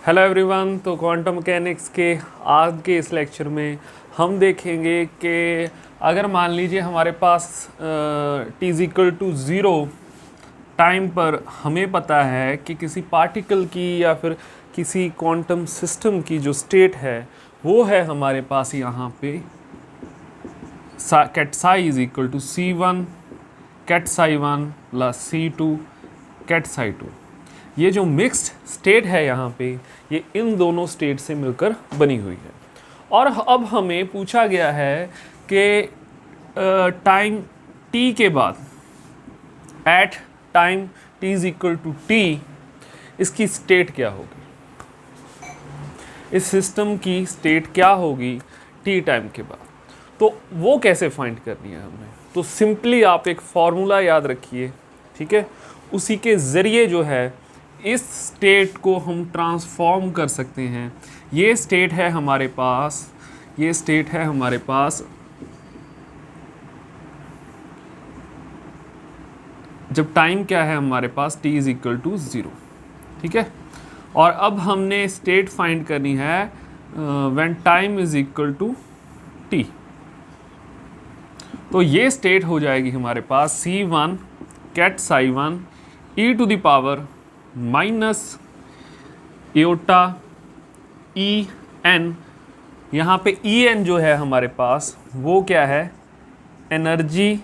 Hello everyone. तो quantum mechanics के आज के इस लेक्चर में हम देखेंगे कि अगर मान लीजिए हमारे पास t is equal to zero time पर हमें पता है कि किसी पार्टिकल की या फिर किसी क्वांटम सिस्टम की जो स्टेट है वो है हमारे पास यहाँ पे ket psi is equal to C1 ket psi 1 plus C2 ket psi 2। ये जो मिक्स्ड स्टेट है यहाँ पे ये इन दोनों स्टेट से मिलकर बनी हुई है। और अब हमें पूछा गया है कि टाइम t के बाद at time t is equal to t इसकी स्टेट क्या होगी, इस सिस्टम की स्टेट क्या होगी t टाइम के बाद। तो वो कैसे फाइंड करनी है हमें, तो सिंपली आप एक फॉर्मूला याद रखिए, ठीक है। उसी के ज़रिए जो है इस स्टेट को हम ट्रांसफॉर्म कर सकते हैं। ये स्टेट है हमारे पास, ये स्टेट है हमारे पास जब टाइम क्या है हमारे पास t is equal to zero, ठीक है। और अब हमने स्टेट फाइंड करनी है when time is equal to t। तो ये स्टेट हो जाएगी हमारे पास C1 ket psi 1 e to the power minus iota E n. यहाँ पे ई एन जो है हमारे पास वो क्या है, एनर्जी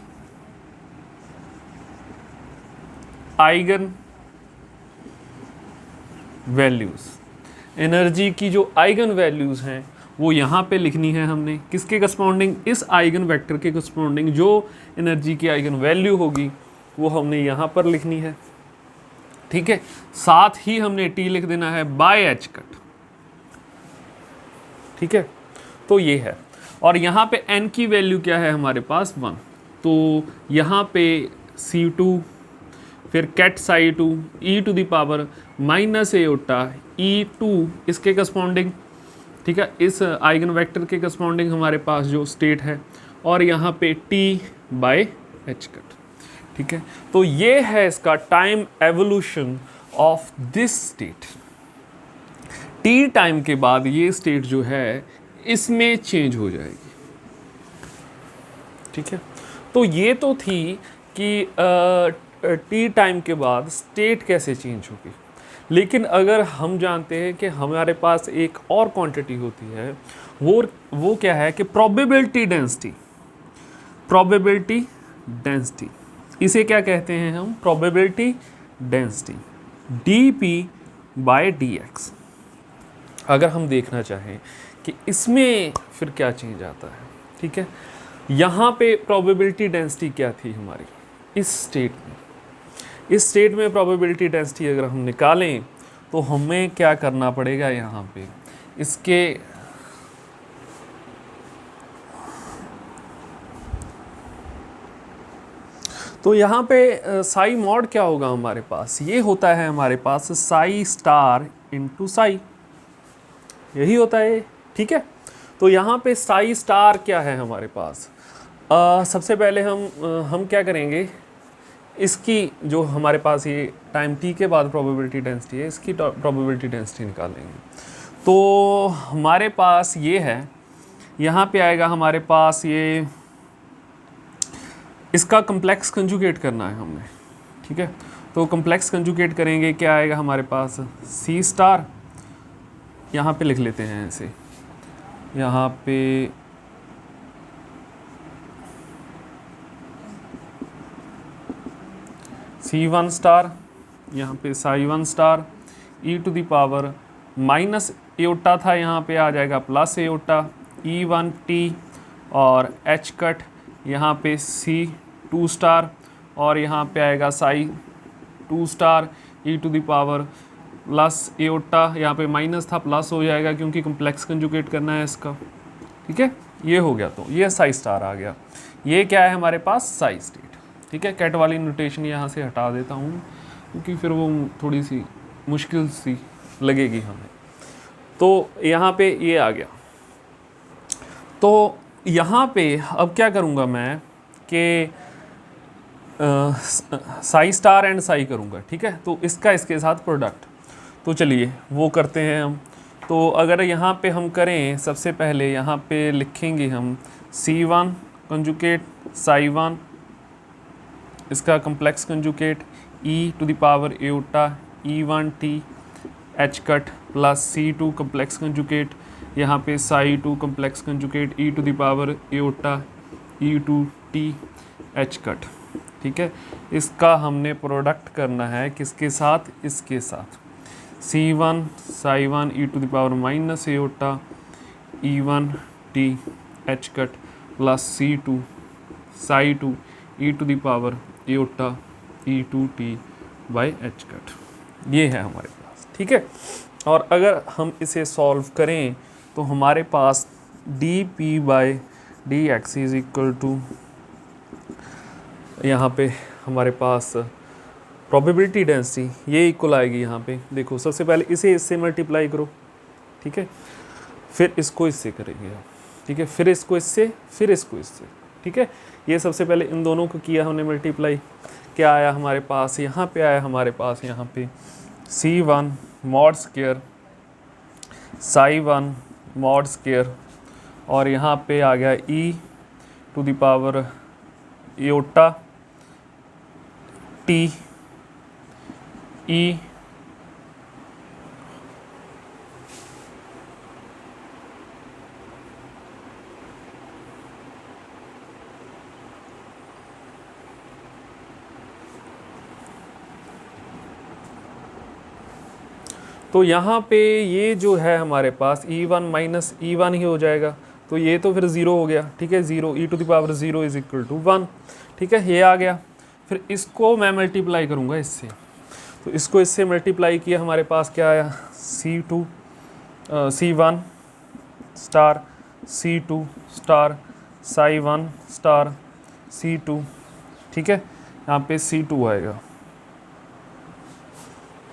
आइगन वैल्यूज़। एनर्जी की जो आइगन वैल्यूज़ हैं वो यहाँ पे लिखनी है हमने, किसके करस्पॉन्डिंग, इस आइगन वेक्टर के करस्पॉन्डिंग जो एनर्जी की आइगन वैल्यू होगी वो हमने यहाँ पर लिखनी है, ठीक है। साथ ही हमने t लिख देना है बाय एच कट, ठीक है। तो ये है, और यहाँ पे n की वैल्यू क्या है हमारे पास 1। तो यहाँ पे C2 फिर ket psi 2 e to the power minus iota E2 इसके करस्पॉन्डिंग, ठीक है, इस आइगन वेक्टर के करस्पॉन्डिंग हमारे पास जो स्टेट है, और यहाँ पे t बाय एच कट, ठीक है। तो ये है इसका time evolution of this state. t time के बाद ये स्टेट जो है इसमें चेंज हो जाएगी, ठीक है। तो ये तो थी कि t टाइम के बाद स्टेट कैसे चेंज होगी। लेकिन अगर हम जानते हैं कि हमारे पास एक और क्वांटिटी होती है, वो क्या है कि प्रोबेबिलिटी डेंसिटी। प्रोबेबिलिटी डेंसिटी इसे क्या कहते हैं हम, probability density dp by dx। अगर हम देखना चाहें कि इसमें फिर क्या चेंज आता है, ठीक है। यहाँ पे प्रोबेबिलिटी डेंसिटी क्या थी हमारी इस स्टेट में, इस स्टेट में प्रोबेबिलिटी डेंसिटी अगर हम निकालें तो हमें क्या करना पड़ेगा, यहाँ पे इसके तो यहाँ पे साई मॉड क्या होगा हमारे पास, ये होता है हमारे पास साई स्टार इंटू साई, यही होता है, ठीक है। तो यहाँ पे साई स्टार क्या है हमारे पास, सबसे पहले हम क्या करेंगे, इसकी जो हमारे पास ये टाइम t के बाद प्रोबेबिलिटी डेंसिटी है, इसकी प्रोबेबिलिटी डेंसिटी निकालेंगे। तो हमारे पास ये है, यहाँ पे आएगा हमारे पास ये, इसका कम्प्लेक्स कंजुगेट करना है हमने, ठीक है। तो कम्प्लेक्स कंजुगेट करेंगे, क्या आएगा हमारे पास C स्टार, यहाँ पे लिख लेते हैं ऐसे, यहाँ पे C1 स्टार, यहाँ पे psi 1 star e to the power minus iota था, यहाँ पे आ जाएगा प्लस एओटा E1t और h कट, यहाँ पे C2 स्टार, और यहाँ पे आएगा psi 2 star e to the power plus iota, यहाँ पे माइनस था प्लस हो जाएगा क्योंकि कम्प्लेक्स कंजुगेट करना है इसका, ठीक है। ये हो गया, तो ये साई स्टार आ गया। ये क्या है हमारे पास, साई स्टेट, ठीक है। कैट वाली नोटेशन यहाँ से हटा देता हूँ क्योंकि फिर वो थोड़ी सी मुश्किल सी लगेगी हमें। तो यहाँ पे ये आ गया। तो यहाँ पे अब क्या करूँगा मैं कि साई स्टार एंड साई करूँगा, ठीक है। तो इसका इसके साथ प्रोडक्ट, तो चलिए वो करते हैं हम। तो अगर यहाँ पे हम करें, सबसे पहले यहाँ पे लिखेंगे हम C1 कंजुकेट psi1, इसका complex conjugate e⁻ aorta E1t h cut plus C2 complex conjugate यहाँ पे psi2 complex conjugate e⁻ aorta E2t h cut. ठीक है, इसका हमने प्रोडक्ट करना है किसके साथ, इसके साथ C1 psi1 e⁻ aorta E1t h cut plus C2 psi2 e⁻ aorta E2t by h cut. ये है हमारे पास। ठीक है, और अगर हम इसे सॉल्व करें तो हमारे पास dp/dx इज इक्वल टू, यहाँ पे हमारे पास प्रोबेबिलिटी डेंसिटी ये इक्वल आएगी। यहाँ पे देखो, सबसे पहले इसे इससे मल्टीप्लाई करो। ठीक है, फिर इसको इससे करेंगे आप। ठीक है, फिर इसको इससे, फिर इसको इससे। ठीक है, ये सबसे पहले इन दोनों को किया हमने मल्टीप्लाई, क्या आया हमारे पास, यहाँ पे आया हमारे पास यहाँ पे C1 mod square psi1 mod square, और यहाँ पे आ गया e⁻ एओटा t e तो यहाँ पे ये जो है हमारे पास E1 माइनस E1 ही हो जाएगा, तो ये तो फिर ज़ीरो हो गया। ठीक है, zero e⁻0 is equal to 1। ठीक है, ये आ गया। फिर इसको मैं मल्टीप्लाई करूँगा इससे, तो इसको इससे मल्टीप्लाई किया, हमारे पास क्या आया C1 star C2 star psi1 star C2। ठीक है, यहाँ पे C2 आएगा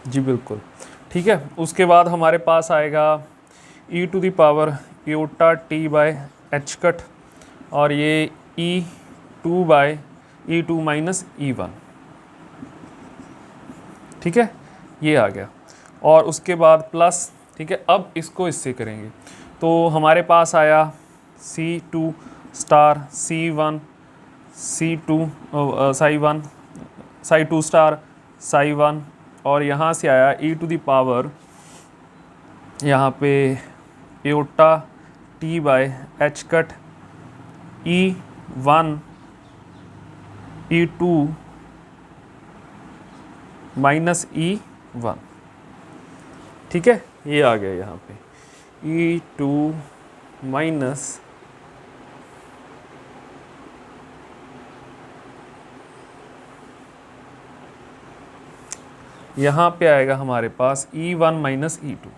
जी, बिल्कुल। ठीक है, उसके बाद हमारे पास आएगा e⁻ iota t by h cut, और ये E2 माइनस E1। ठीक है, ये आ गया, और उसके बाद प्लस। ठीक है, अब इसको इससे करेंगे तो हमारे पास आया C2 star C1 C2 psi2 star psi1, और यहाँ से आया e⁻, यहाँ पे iota t by h cut E1 E2 minus E1। ठीक है, ये आ गया यहाँ पे E2 माइनस यहाँ पे आएगा हमारे पास E1 माइनस E2।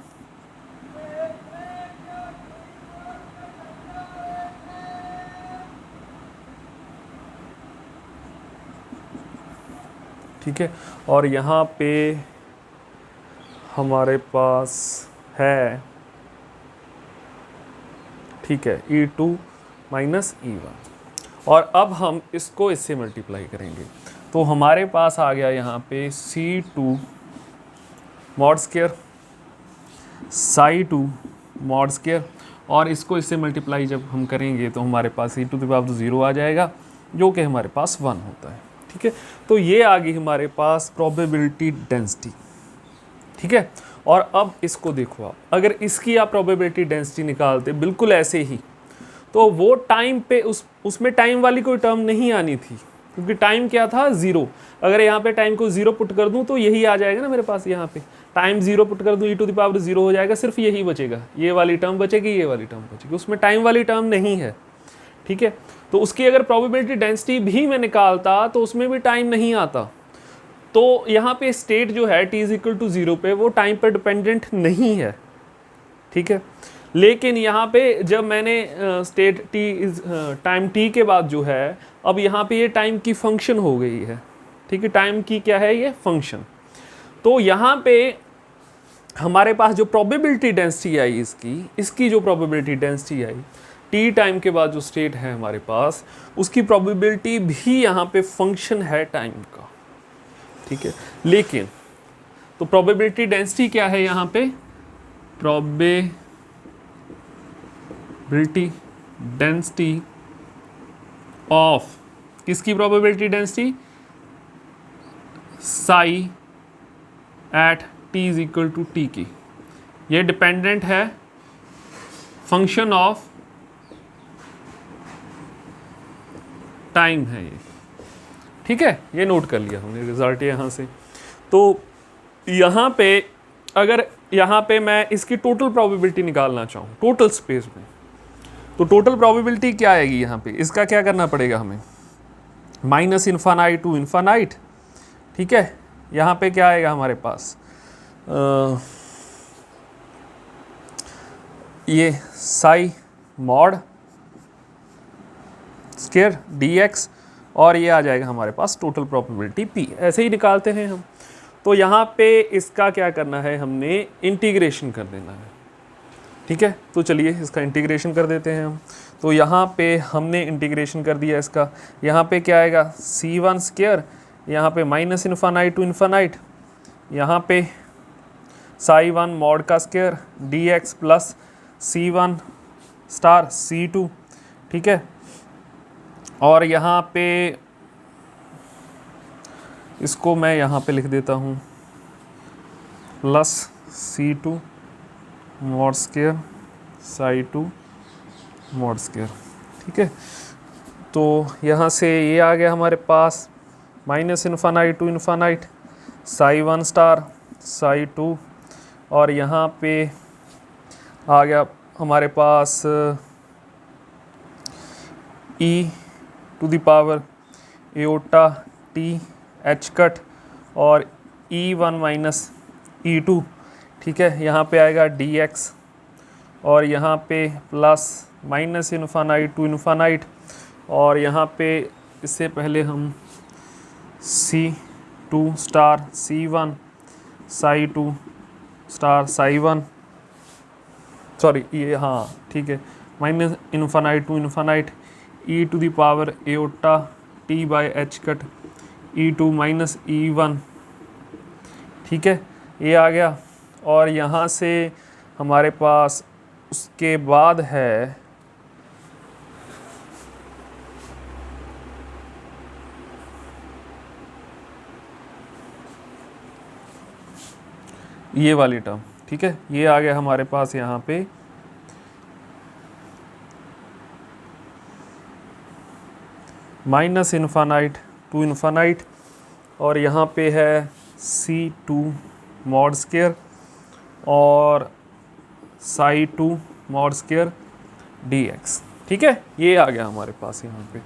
ठीक है, और यहाँ पे हमारे पास है, ठीक है, E2 माइनस E1, और अब हम इसको इससे मल्टीप्लाई करेंगे तो हमारे पास आ गया यहाँ पे C2 mod square psi2 mod square, और इसको इससे मल्टीप्लाई जब हम करेंगे तो हमारे पास e⁻0 आ जाएगा, जो कि हमारे पास 1 होता है। ठीक है, तो ये आ गई हमारे पास प्रोबेबिलिटी डेंसिटी। ठीक है, और अब इसको देखो आप, अगर इसकी आप प्रोबेबिलिटी डेंसिटी निकालते बिल्कुल ऐसे ही, तो वो टाइम पे उसमें टाइम वाली कोई टर्म नहीं आनी थी, क्योंकि टाइम क्या था, 0। अगर यहाँ पे टाइम को 0 पुट कर दूँ तो यही आ जाएगा ना मेरे पास, यहाँ पे टाइम 0 पुट कर दूँ e⁻0 हो जाएगा, सिर्फ यही बचेगा, ये वाली टर्म बचेगी, ये वाली टर्म बचेगी, उसमें टाइम वाली टर्म नहीं है। ठीक है, तो उसकी अगर प्रोबेबिलिटी डेंसिटी भी मैं निकालता तो उसमें भी टाइम नहीं आता। तो यहाँ पे स्टेट जो है t इज इक्वल टू 0 पे, वो टाइम पर डिपेंडेंट नहीं है। ठीक है, लेकिन यहाँ पे जब मैंने स्टेट टाइम t के बाद जो है, अब यहाँ पे ये टाइम की फंक्शन हो गई है। ठीक है, टाइम की क्या है, ये फंक्शन। तो यहाँ पे हमारे पास जो प्रोबेबिलिटी डेंसिटी आई इसकी जो probability density I T time के बाद जो स्टेट है हमारे पास, उसकी प्रोबेबिलिटी भी यहाँ पे फंक्शन है टाइम का। ठीक है, लेकिन तो प्रोबेबिलिटी डेंसिटी क्या है यहाँ पे, प्रोबेबिलिटी डेंसिटी ऑफ, किसकी probability density, psi at t is equal to t की। ये डिपेंडेंट है फंक्शन ऑफ टाइम है ये, ठीक है, ये नोट कर लिया हमने रिजल्ट यहाँ से। तो यहाँ पे अगर यहाँ पे मैं इसकी टोटल प्रोबेबिलिटी निकालना चाहूँ टोटल स्पेस में, तो टोटल प्रोबेबिलिटी क्या आएगी यहाँ पे, इसका क्या करना पड़ेगा हमें, माइनस इन्फानाइट टू इन्फानाइट, ठीक है। यहाँ पे क्या आएगा हमारे पास, ये साई मॉड स्क्वायर dx, और ये आ जाएगा हमारे पास टोटल प्रोबेबिलिटी p, ऐसे ही निकालते हैं हम। तो यहाँ पे इसका क्या करना है, हमने इंटीग्रेशन कर देना है, ठीक है। तो चलिए इसका इंटीग्रेशन कर देते हैं हम। तो यहाँ पे हमने इंटीग्रेशन कर दिया इसका, यहाँ पे क्या आएगा c1 स्क्वायर, यहाँ पे माइनस इन्फानाइट टू इन्फानाइट, यहाँ पे साई 1 मॉड का square dx plus c1 star c2, ठीक है। और यहाँ पे इसको मैं यहाँ पे लिख देता हूँ plus c2 mod square psi 2 mod square, ठीक है। तो यहाँ से ये आ गया हमारे पास minus infinite to infinite psi 1 star psi 2, और यहाँ पे आ गया हमारे पास e to the power iota T H cut और e1 माइनस e2, ठीक है। यहाँ पे आएगा dx, और यहाँ पे plus minus infinite to infinite, और यहाँ पे इससे पहले हम c2 star c1 psi 2 star psi 1, sorry ये हाँ ठीक है, minus infinite to infinite e to the power iota t by h cut e2 minus e1, ठीक है, ये आ गया। और यहाँ से हमारे पास उसके बाद है ये वाली टर्म, ठीक है, ये आ गया हमारे पास यहाँ पे माइनस इन्फानाइट टू इन्फानाइट, और यहाँ पे है c2 मॉड स्क्वायर और साई 2 मॉड स्क्वायर dx, ठीक है। ये आ गया हमारे पास यहाँ पे,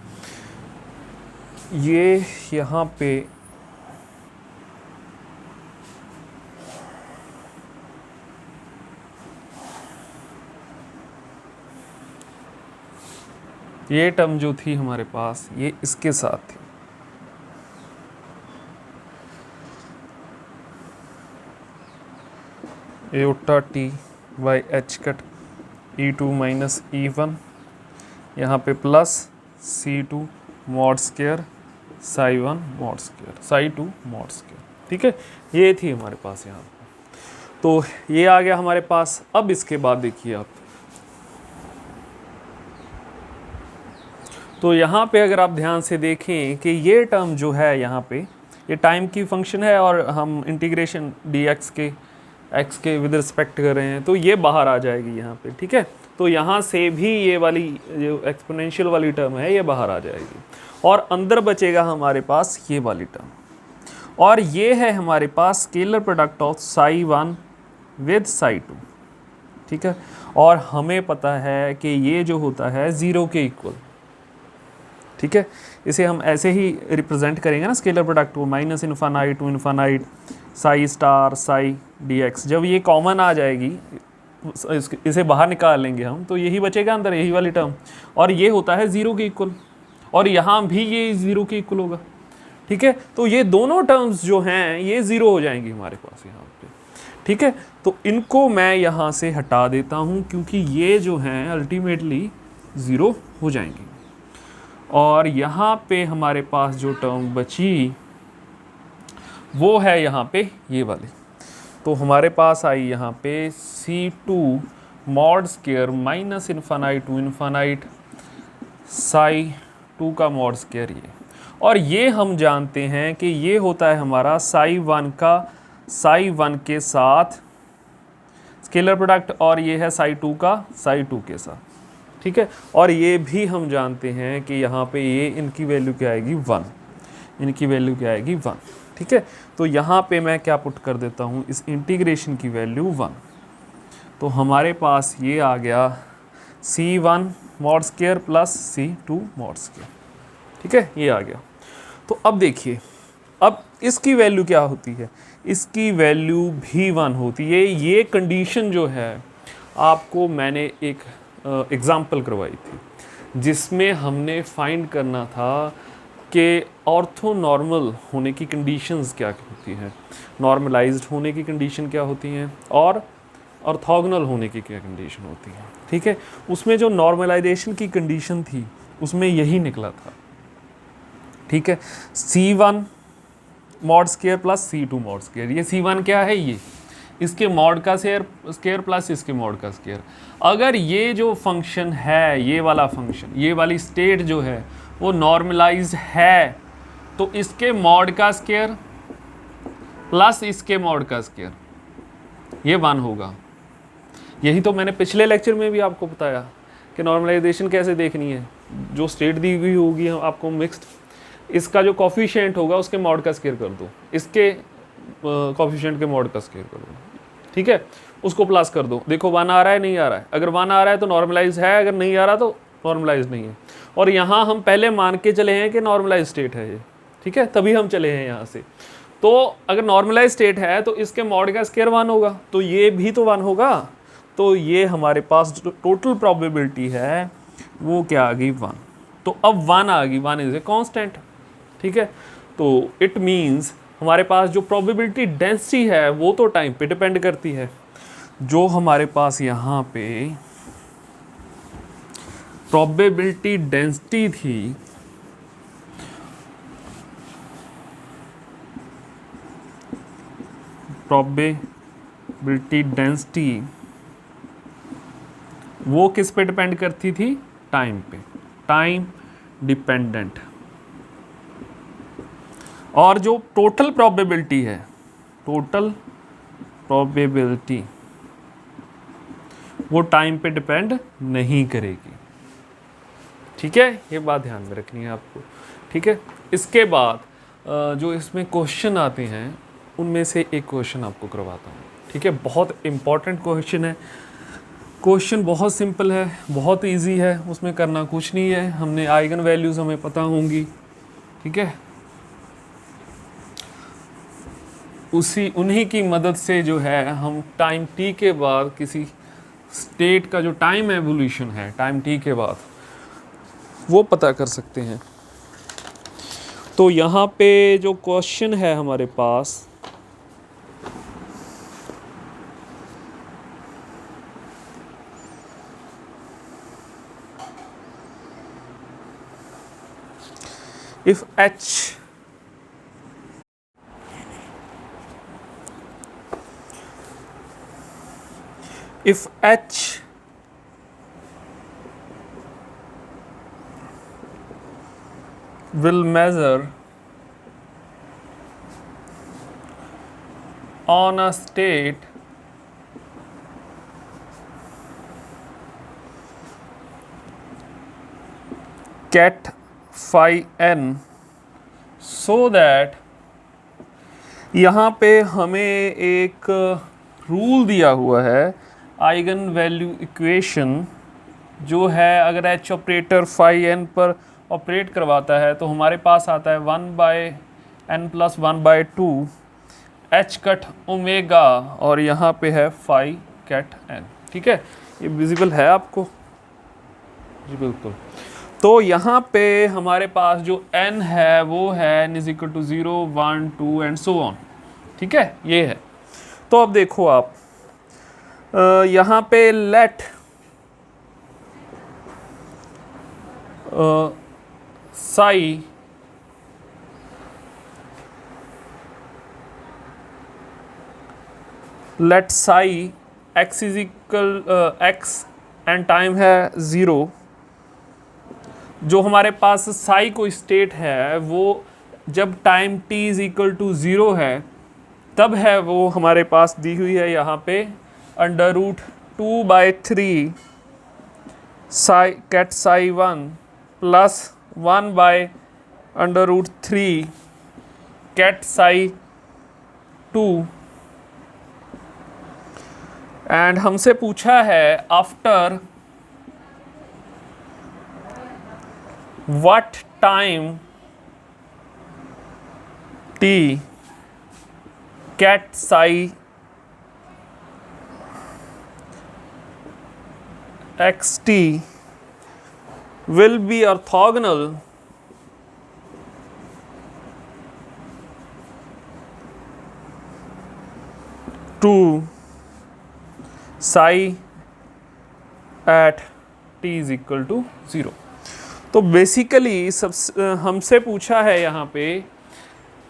ये यहाँ पे ये टर्म जो थी हमारे पास ये इसके साथ थी, aorta t by h cut e2 minus e1, यहाँ पे plus c2 mod square Sai 1 mod square psi 2 mod square, ठीक है। ये थी हमारे पास यहाँ पे, तो ये आ गया हमारे पास। अब इसके बाद देखिए आप, तो यहाँ पे अगर आप ध्यान से देखें कि ये टर्म जो है यहाँ पे ये टाइम की फंक्शन है, और हम इंटीग्रेशन dx के x के विद रिस्पेक्ट कर रहे हैं, तो ये बाहर आ जाएगी यहाँ पे, ठीक है। तो यहाँ से भी ये वाली जो एक्सपोनेंशियल वाली टर्म है ये बाहर आ जाएगी, और अंदर बचेगा हमारे पास ये वाली टर्म, और ये है हमारे पास scalar product of psi 1 with psi 2, ठीक है। और हमें पता है कि ये जो होता है 0 के इक्वल, ठीक है। इसे हम ऐसे ही रिप्रेजेंट करेंगे ना स्केलर प्रोडक्ट को, minus infinite to infinite psi star psi dx। जब ये कॉमन आ जाएगी, इसे बाहर निकाल लेंगे हम, तो यही बचेगा अंदर, यही वाली टर्म, और ये होता है 0 के इक्वल, और यहाँ भी ये 0 के इक्वल होगा, ठीक है। तो ये दोनों टर्म्स जो हैं ये 0 हो जाएंगी हमारे पास यहाँ पे, ठीक है। तो इनको मैं यहाँ से हटा देता हूँ, क्योंकि ये जो हैं अल्टीमेटली 0 हो जाएंगी, और यहाँ पे हमारे पास जो टर्म बची वो है यहाँ पे ये वाली। तो हमारे पास आई यहाँ पे C2 mod square minus infinite to infinite psi 2 का मॉड स्क्वायर ये। और ये हम जानते हैं कि ये होता है हमारा साई 1 का साई 1 के साथ स्केलर प्रोडक्ट, और ये है साई 2 का साई 2 के साथ, ठीक है। और ये भी हम जानते हैं कि यहाँ पे ये इनकी वैल्यू क्या आएगी 1, इनकी वैल्यू क्या आएगी 1, ठीक है। तो यहाँ पे मैं क्या पुट कर देता हूँ, इस इंटीग्रेशन की वैल्यू 1। तो हमारे पास ये आ गया C1 mod square plus C2 mod square, ठीक है, ये आ गया। तो अब देखिए, अब इसकी वैल्यू क्या होती है, इसकी वैल्यू भी 1 होती है। ये कंडीशन जो है आपको मैंने एक एग्जाम्पल करवाई थी, जिसमें हमने फाइंड करना था कि ऑर्थोनॉर्मल होने की कंडीशंस क्या होती हैं, नॉर्मलाइज्ड होने की कंडीशन क्या होती हैं, और ऑर्थोगोनल होने की क्या कंडीशन होती है, ठीक है। उसमें जो नॉर्मलाइजेशन की कंडीशन थी उसमें यही निकला था, ठीक है। C1 mod square plus C2 mod square, ये C1 क्या है, ये इसके मॉड का स्क्वायर प्लस इसके मॉड का स्क्वायर। अगर ये जो फंक्शन है, ये वाला फंक्शन, ये वाली स्टेट जो है वो नॉर्मलाइज्ड है, तो इसके मॉड का स्क्वायर प्लस इसके मॉड का स्क्वायर, ये 1 होगा। यही तो मैंने पिछले लेक्चर में भी आपको बताया कि नॉर्मलाइजेशन कैसे देखनी है। जो स्टेट दी हुई होगी आपको मिक्स्ड, इसका जो कॉफिशिएंट होगा उसके मॉड का स्क्वायर कर दो, इसके कॉफिशिएंट के मॉड का स्क्वायर कर दो, ठीक है, उसको प्लस कर दो। देखो 1 आ रहा है, नहीं आ रहा है। अगर 1 आ रहा है तो नॉर्मलाइज है, अगर नहीं आ रहा तो नॉर्मलाइज नहीं है। और यहाँ हम पहले मान के चले हैं कि नॉर्मलाइज स्टेट है ये, ठीक है, तभी हम चले हैं यहाँ से। तो अगर नॉर्मलाइज स्टेट है तो इसके मॉड का स्क्वायर 1 होगा, तो ये भी तो 1 होगा। तो ये हमारे पास जो टोटल प्रोबेबिलिटी है वो क्या आ गई 1। तो अब 1 आ गई, 1 इज ए कांस्टेंट, ठीक है। तो इट मीन्स हमारे पास जो प्रोबेबिलिटी डेंसिटी है वो तो टाइम पे डिपेंड करती है। जो हमारे पास यहाँ पे प्रोबेबिलिटी डेंसिटी थी प्रोबेबिलिटी डेंसिटी वो किस पे डिपेंड करती थी, टाइम पे, टाइम डिपेंडेंट। और जो टोटल प्रोबेबिलिटी है, टोटल प्रोबेबिलिटी वो टाइम पे डिपेंड नहीं करेगी, ठीक है। ये बात ध्यान में रखनी है आपको, ठीक है। इसके बाद जो इसमें क्वेश्चन आते हैं उनमें से एक क्वेश्चन आपको करवाता हूँ, ठीक है। बहुत इंपॉर्टेंट क्वेश्चन है, क्वेश्चन बहुत सिंपल है, बहुत इजी है, उसमें करना कुछ नहीं है। हमने आइगन वैल्यूज़ हमें पता होंगी, ठीक है, उन्हीं की मदद से जो है हम टाइम t के बाद किसी स्टेट का जो टाइम एवोल्यूशन है टाइम t के बाद वो पता कर सकते हैं। तो यहाँ पे जो क्वेश्चन है हमारे पास, if h will measure on a state cat phi n, so that यहाँ पे हमें एक रूल दिया हुआ है, आइगन वैल्यू इक्वेशन जो है, अगर एच ऑपरेटर फाई एन पर ऑपरेट करवाता है तो हमारे पास आता है 1/n+1/2 एच कट ओमेगा, और यहाँ पे है फाई कैट एन, ठीक है। ये विजिबल है आपको जी, बिल्कुल। तो यहाँ पे हमारे पास जो n है वो है n = 0, 1, 2 एंड सो ऑन, ठीक है, ये है। तो अब देखो आप यहाँ पे let psi let psi x is equal x and time है 0। जो हमारे पास साई को स्टेट है वो जब time t is equal to 0 है तब है, वो हमारे पास दी हुई है यहाँ पे √2/3 psi ket psi 1 plus 1/√3 ket psi 2। And हमसे पूछा है after what time t cat psi xt will be orthogonal to psi at t is equal to 0। तो बेसिकली सब हमसे पूछा है यहाँ पे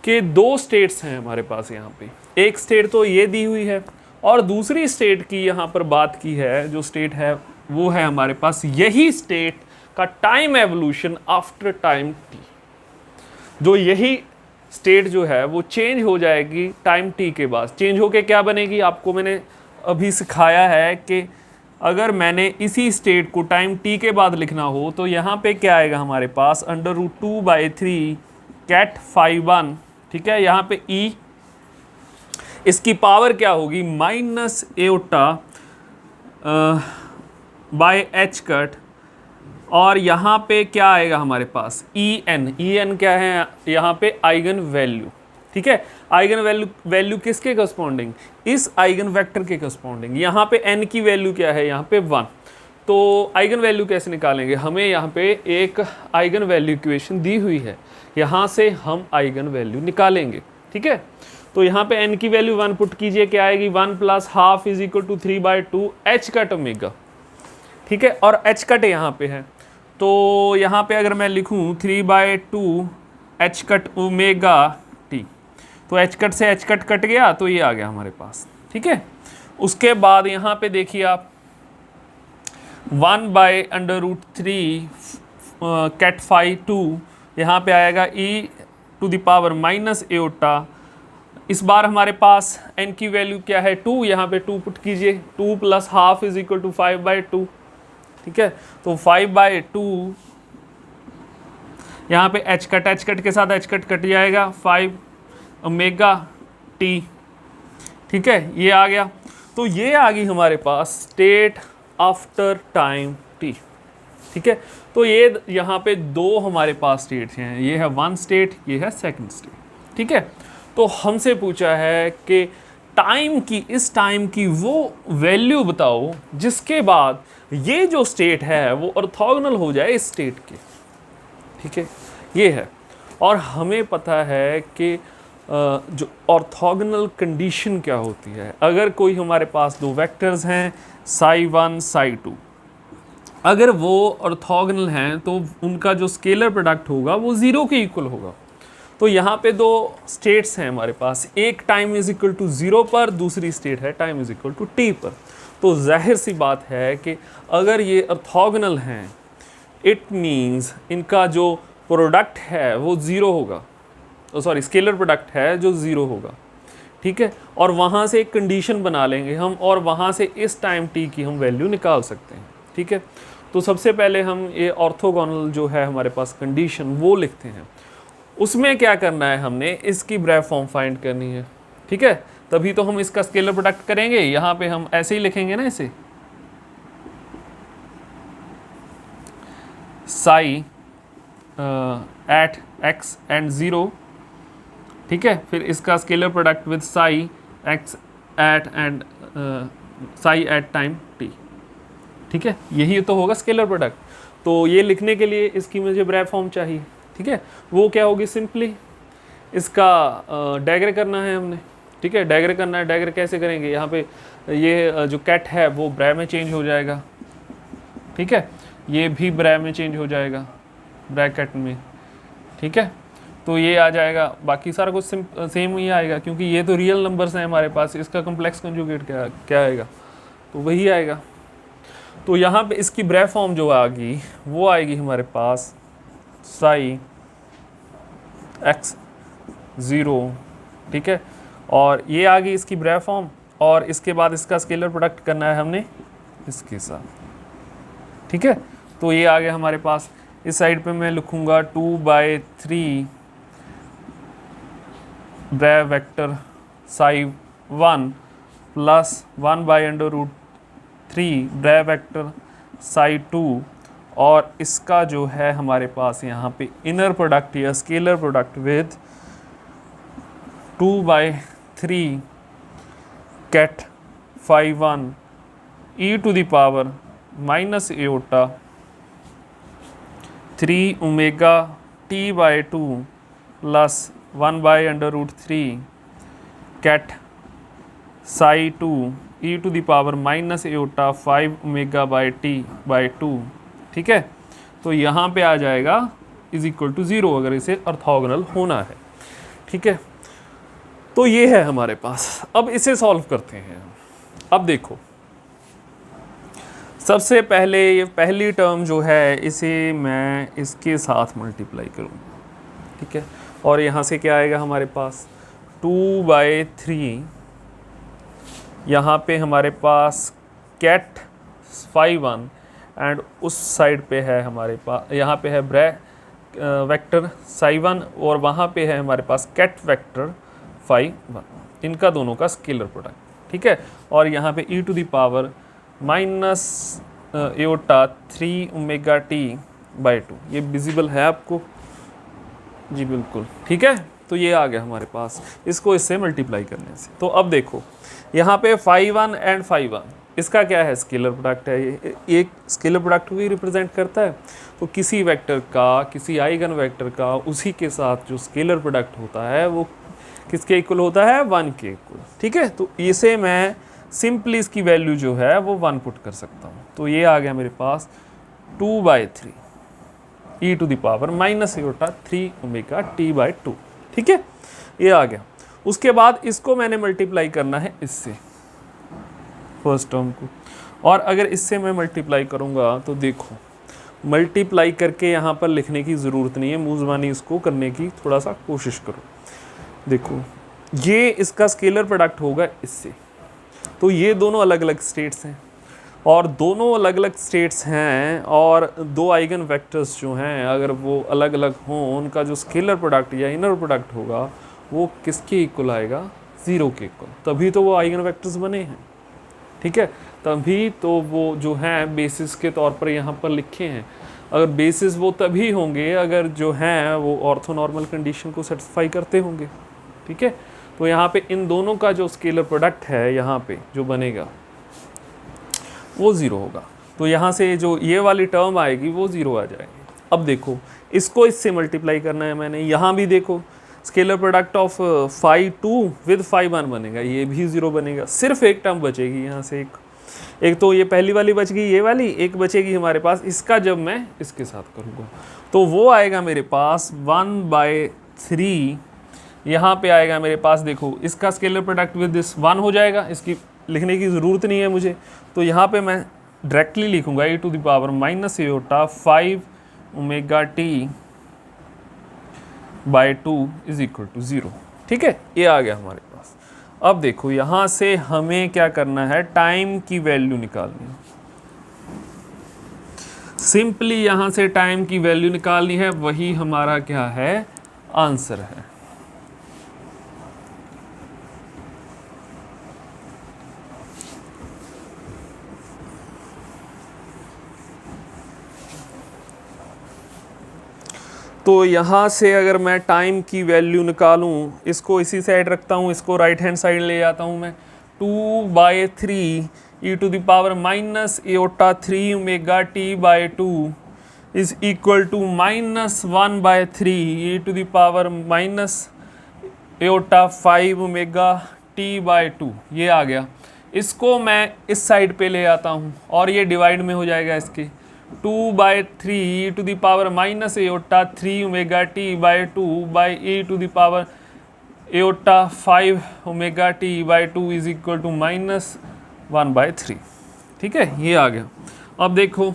कि दो स्टेट्स हैं हमारे पास यहाँ पे, एक स्टेट तो ये दी हुई है और दूसरी स्टेट की यहाँ पर बात की है। जो स्टेट है वो है हमारे पास यही स्टेट का time evolution after time T. जो यही स्टेट जो है वो चेंज हो जाएगी टाइम टी के बाद। चेंज होके क्या बनेगी, आपको मैंने अभी सिखाया है कि अगर मैंने इसी स्टेट को टाइम t के बाद लिखना हो तो यहाँ पे क्या आएगा हमारे पास √2/3 कैट फाई 1। ठीक है, यहाँ पे e इसकी पावर क्या होगी minus aorta by H cut, और यहाँ पे क्या आएगा हमारे पास en क्या है यहाँ पे आइगन वैल्यू। ठीक है, आइगन वैल्यू किसके करस्पॉन्डिंग, इस आइगन वेक्टर के करस्पॉन्डिंग। यहाँ पे n की वैल्यू क्या है यहाँ पे 1। तो आइगन वैल्यू कैसे निकालेंगे, हमें यहाँ पे एक आइगन वैल्यू इक्वेशन दी हुई है, यहाँ से हम आइगन वैल्यू निकालेंगे। ठीक है, तो यहाँ पे n की वैल्यू 1 पुट कीजिए, क्या आएगी 1 + ½ is equal to 3/2 h cut omega. ठीक है, और एच कट यहाँ पे है, तो यहाँ पे अगर मैं लिखूँ 3/2 एच कट ओमेगा टी, तो एच कट से एच कट कट गया तो ये आ गया हमारे पास। ठीक है, उसके बाद यहाँ पे देखिए आप 1/√3 कैट फाई 2, यहाँ पे आएगा e⁻ एओटा। इस बार हमारे पास n की वैल्यू क्या है 2, यहाँ पे 2 पुट कीजिए, 2 + ½ इज इक्वल टू 5/2। ठीक है, तो 5/2 यहाँ पे एच कट के साथ एच कट जाएगा 5 ओमेगा टी। ठीक है, ये आ गया। तो ये आ गई हमारे पास स्टेट आफ्टर टाइम टी। ठीक है, तो ये यहाँ पे दो हमारे पास स्टेट्स हैं, ये है वन स्टेट, ये है सेकंड स्टेट। ठीक है, तो हमसे पूछा है कि टाइम की, इस टाइम की वो वैल्यू बताओ जिसके बाद ये जो स्टेट है वो ऑर्थोगोनल हो जाए इस स्टेट के। ठीक है, ये है। और हमें पता है कि जो ऑर्थोगोनल कंडीशन क्या होती है। अगर कोई हमारे पास दो वेक्टर्स हैं psi1 psi2, अगर वो ऑर्थोगोनल हैं तो उनका जो स्केलर प्रोडक्ट होगा वो 0 के इक्वल होगा। तो यहाँ पे दो स्टेट्स हैं हमारे पास, एक टाइम इज इक्वल टू 0 पर, दूसरी स्टेट है time is equal to t पर। तो जाहिर सी बात है कि अगर ये ऑर्थोगोनल हैं इट मीन्स इनका जो प्रोडक्ट है वो 0 होगा, सॉरी स्केलर प्रोडक्ट है जो 0 होगा। ठीक है, और वहाँ से एक कंडीशन बना लेंगे हम, और वहाँ से इस टाइम t की हम वैल्यू निकाल सकते हैं। ठीक है, तो सबसे पहले हम ये ऑर्थोगोनल जो है हमारे पास कंडीशन वो लिखते हैं। उसमें क्या करना है, हमने इसकी ब्रैफ फॉर्म फाइंड करनी है। ठीक है, तभी तो हम इसका स्केलर प्रोडक्ट करेंगे। यहाँ पे हम ऐसे ही लिखेंगे ना इसे, साई एट x एंड 0। ठीक है, फिर इसका scalar product with psi x at and psi at time t। ठीक है, यही तो होगा स्केलर प्रोडक्ट। तो ये लिखने के लिए इसकी मुझे ब्रैफ फॉर्म चाहिए। ठीक है, वो क्या होगी, सिंपली इसका डायग्राम करना है हमने। ठीक है, डायग्राम करना है। डायग्राम कैसे करेंगे, यहाँ पे ये जो कैट है वो ब्रैफ में चेंज हो जाएगा। ठीक है, ये भी ब्रैफ में चेंज हो जाएगा, ब्रैकेट में। ठीक है, तो ये आ जाएगा, बाकी सारा कुछ सेम ही आएगा क्योंकि ये तो रियल नंबर्स हैं हमारे पास, इसका कम्प्लेक्स कंजुगेट क्या आएगा, तो वही आएगा। तो यहाँ पे इसकी ब्रेव फॉर्म जो आएगी वो आएगी हमारे पास साई x 0, ठीक है, और ये आ गई इसकी ब्रेव फॉर्म, और इसके बाद इसका स्केलर प्रोडक्ट करना है हमने इसके साथ, ठीक है। तो ये आ गया हमारे पास, इस साइड पे मैं लिखूंगा 2/3 bra vector psi 1 plus 1/√3 bra vector psi 2, और इसका जो है हमारे पास यहाँ पे इनर प्रोडक्ट या scalar product with 2/3 ket phi 1 e to the power minus iota 3 omega t/2 plus 1/√3 ket psi 2 e to the power minus iota 5 ओमेगा/t/2, ठीक है। तो यहाँ पे आ जाएगा इज इक्वल टू 0 अगर इसे ऑर्थोगोनल होना है, ठीक है। तो ये है हमारे पास, अब इसे सॉल्व करते हैं। अब देखो, सबसे पहले ये पहली टर्म जो है इसे मैं इसके साथ मल्टीप्लाई करूँगा, ठीक है, और यहाँ से क्या आएगा हमारे पास 2/3, यहाँ पे हमारे पास कैट फाई 1 एंड उस साइड पे है हमारे पास, यहाँ पे है वेक्टर साई 1 और वहाँ पे है हमारे पास कैट वेक्टर फाई 1, इनका दोनों का स्केलर प्रोडक्ट, ठीक है। और यहाँ पे e to the power minus iota 3 omega t/2, ये विजिबल है आपको जी, बिल्कुल, ठीक है। तो ये आ गया हमारे पास, इसको इससे मल्टीप्लाई करने से। तो अब देखो यहाँ पे फाई 1 एंड फाई 1 इसका क्या है, स्केलर प्रोडक्ट है, ये एक स्केलर प्रोडक्ट को ही रिप्रेजेंट करता है। तो किसी वेक्टर का, किसी आइगन वेक्टर का उसी के साथ जो स्केलर प्रोडक्ट होता है वो किसके इक्वल होता है, 1 के इक्वल, ठीक है। तो इसे मैं सिंपली इसकी वैल्यू जो है वो 1 पुट कर सकता हूँ। तो ये आ गया मेरे पास 2/3 e to the power minus iota 3 omega t/2, ठीक है, ये आ गया। उसके बाद इसको मैंने मल्टीप्लाई करना है इससे, फर्स्ट टर्म को, और अगर इससे मैं मल्टीप्लाई करूँगा तो देखो मल्टीप्लाई करके यहाँ पर लिखने की ज़रूरत नहीं है, मुँहज़बानी इसको करने की थोड़ा सा कोशिश करो। देखो ये इसका स्केलर प्रोडक्ट होगा इससे, तो ये दोनों अलग अलग स्टेट्स हैं, और दोनों अलग अलग स्टेट्स हैं, और दो आइगन वेक्टर्स जो हैं अगर वो अलग अलग हों, उनका जो स्केलर प्रोडक्ट या इनर प्रोडक्ट होगा वो किसके इक्वल आएगा, 0 के इक्वल, तभी तो वो आइगन वेक्टर्स बने हैं, ठीक है, तभी तो वो जो हैं बेसिस के तौर पर यहाँ पर लिखे हैं। अगर बेसिस वो तभी होंगे अगर जो हैं वो ऑर्थोनॉर्मल कंडीशन को सेटिस्फाई करते होंगे, ठीक है। तो यहाँ पे इन दोनों का जो स्केलर प्रोडक्ट है यहाँ पे जो बनेगा वो 0 होगा, तो यहाँ से जो ये वाली टर्म आएगी वो 0 आ जाएगी। अब देखो इसको इससे मल्टीप्लाई करना है मैंने, यहाँ भी देखो scalar product of phi 2 with phi 1 बनेगा, ये भी 0 बनेगा, सिर्फ एक टर्म बचेगी यहाँ से, एक तो ये पहली वाली बच गई, ये वाली एक बचेगी हमारे पास, इसका जब मैं इसके साथ करूँगा तो वो आएगा मेरे पास 1/3, यहाँ पे आएगा मेरे पास, देखो इसका स्केलर प्रोडक्ट विद दिस 1 हो जाएगा, इसकी लिखने की ज़रूरत नहीं है मुझे, तो यहाँ पे मैं डायरेक्टली लिखूँगा e to the power minus iota 5 omega t/2 is equal to 0, ठीक है, ये आ गया हमारे पास। अब देखो यहाँ से हमें क्या करना है, टाइम की वैल्यू निकालनी है, सिंपली यहाँ से टाइम की वैल्यू निकालनी है, वही हमारा क्या है, आंसर है। तो यहाँ से अगर मैं टाइम की वैल्यू निकालूँ, इसको इसी साइड रखता हूँ, इसको राइट हैंड साइड ले जाता हूँ मैं, 2/3 e to the power minus iota 3 omega t/2 is equal to minus 1/3 e to the power minus iota 5 omega t/2, ये आ गया। इसको मैं इस साइड पे ले आता हूँ और ये डिवाइड में हो जाएगा इसके 2/3 e to the power minus iota 3 omega t by 2 by e to the power iota 5 omega t by 2 is equal to -1/3। ठीक है, ये आ गया। अब देखो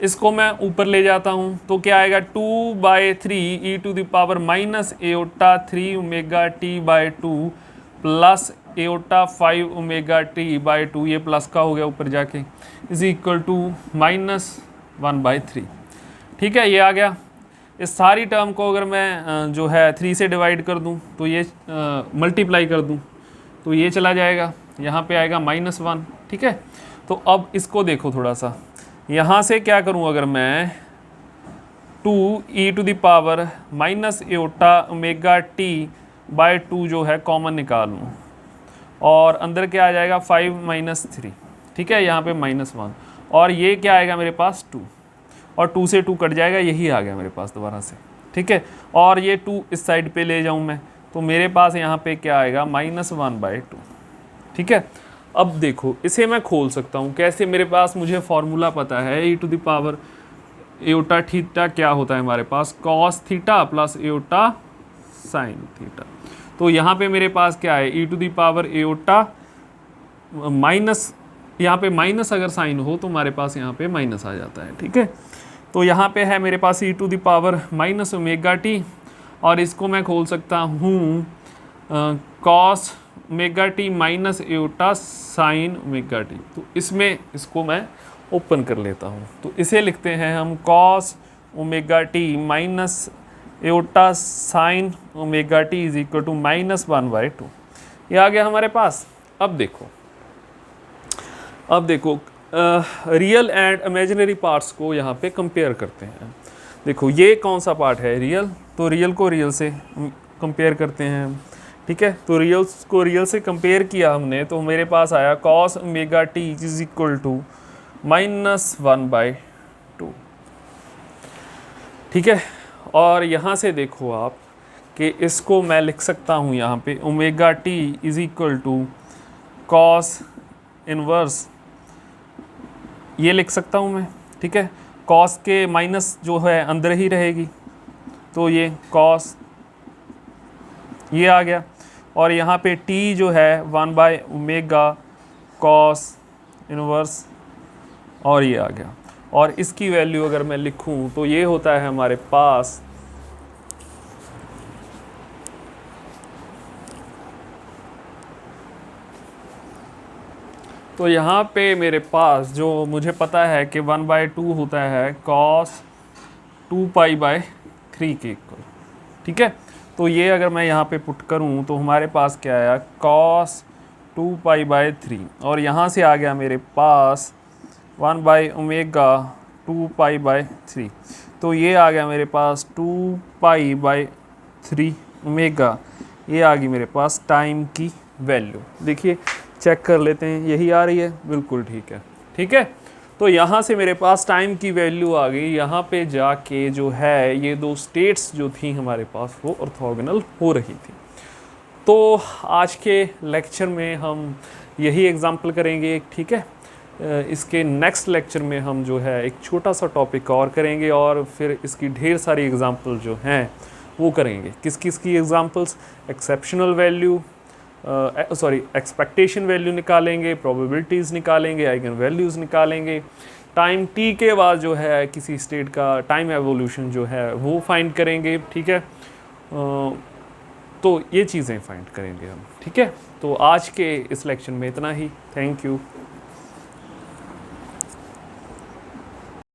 इसको मैं ऊपर ले जाता हूँ तो क्या आएगा 2/3 e to the power minus iota 3 omega t by 2 plus iota 5 omega t by 2, ये प्लस का हो गया ऊपर जाके, इज इक्वल टू -1/3। ठीक है, ये आ गया। इस सारी टर्म को अगर मैं जो है 3 से डिवाइड कर दूं तो ये मल्टीप्लाई कर दूं तो ये चला जाएगा, यहाँ पे आएगा -1। ठीक है, तो अब इसको देखो थोड़ा सा, यहाँ से क्या करूँ, अगर मैं 2 e to the power minus iota omega t by 2 जो है कॉमन निकालूँ और अंदर क्या आ जाएगा 5 - 3। ठीक है, यहाँ पे -1 और ये क्या आएगा मेरे पास 2 और 2 से 2 कट जाएगा, यही आ गया मेरे पास दोबारा से। ठीक है, और ये 2 इस साइड पे ले जाऊँ मैं तो मेरे पास यहाँ पे क्या आएगा -1/2। ठीक है, अब देखो इसे मैं खोल सकता हूँ कैसे, मेरे पास मुझे फॉर्मूला पता है e to the power iota theta क्या होता है हमारे पास, cos theta plus iota sine theta. तो यहाँ पे मेरे पास क्या है e to the power iota minus, यहाँ पे माइनस अगर साइन हो तो हमारे पास यहाँ पे माइनस आ जाता है। ठीक है, तो यहाँ पे है मेरे पास e to the power minus omega t और इसको मैं खोल सकता हूँ cos omega t minus iota sine omega t. तो इसमें इसको मैं ओपन कर लेता हूँ, तो इसे लिखते हैं हम cos omega t minus iota sine omega t is equal to -1/2। ये आ गया हमारे पास। अब देखो रियल एंड इमेजिनरी पार्ट्स को यहाँ पे कंपेयर करते हैं। देखो ये कौन सा पार्ट है रियल, तो रियल को रियल से कंपेयर करते हैं। ठीक है, तो रियल्स को रियल से कंपेयर किया हमने तो मेरे पास आया cos omega t is equal to -1/2। ठीक है, और यहाँ से देखो आप कि इसको मैं लिख सकता हूँ यहाँ पे omega t is equal to cos inverse, ये लिख सकता हूँ मैं। ठीक है, कॉस के माइनस जो है अंदर ही रहेगी तो ये कॉस ये आ गया और यहाँ पे टी जो है 1/ओमेगा कॉस इनवर्स और ये आ गया। और इसकी वैल्यू अगर मैं लिखूं तो ये होता है हमारे पास तो यहाँ पे मेरे पास जो मुझे पता है कि 1/2 होता है कॉस 2π/3 के इक्वल। ठीक है, तो ये अगर मैं यहाँ पे पुट करूँ तो हमारे पास क्या आया कॉस 2π/3 और यहाँ से आ गया मेरे पास 1/ओमेगा 2π/3। तो ये आ गया मेरे पास 2π/3 ओमेगा, ये आ गई मेरे पास टाइम की वैल्यू। देखिए चेक कर लेते हैं, यही आ रही है, बिल्कुल ठीक है। ठीक है, तो यहाँ से मेरे पास टाइम की वैल्यू आ गई। यहाँ पे जाके जो है ये दो स्टेट्स जो थी हमारे पास वो ऑर्थोगोनल हो रही थी। तो आज के लेक्चर में हम यही एग्जाम्पल करेंगे। ठीक है, इसके नेक्स्ट लेक्चर में हम जो है एक छोटा सा टॉपिक और करेंगे और फिर इसकी ढेर सारी एग्जाम्पल जो हैं वो करेंगे। किस किस की examples, exceptional value expectation value निकालेंगे, प्रोबेबिलिटीज़ निकालेंगे, आइगन वैल्यूज़ निकालेंगे, टाइम टी के बाद जो है किसी स्टेट का टाइम एवोल्यूशन जो है वो फाइंड करेंगे। ठीक है, तो ये चीज़ें फाइंड करेंगे हम। ठीक है, तो आज के इस लेक्चर में इतना ही। Thank you.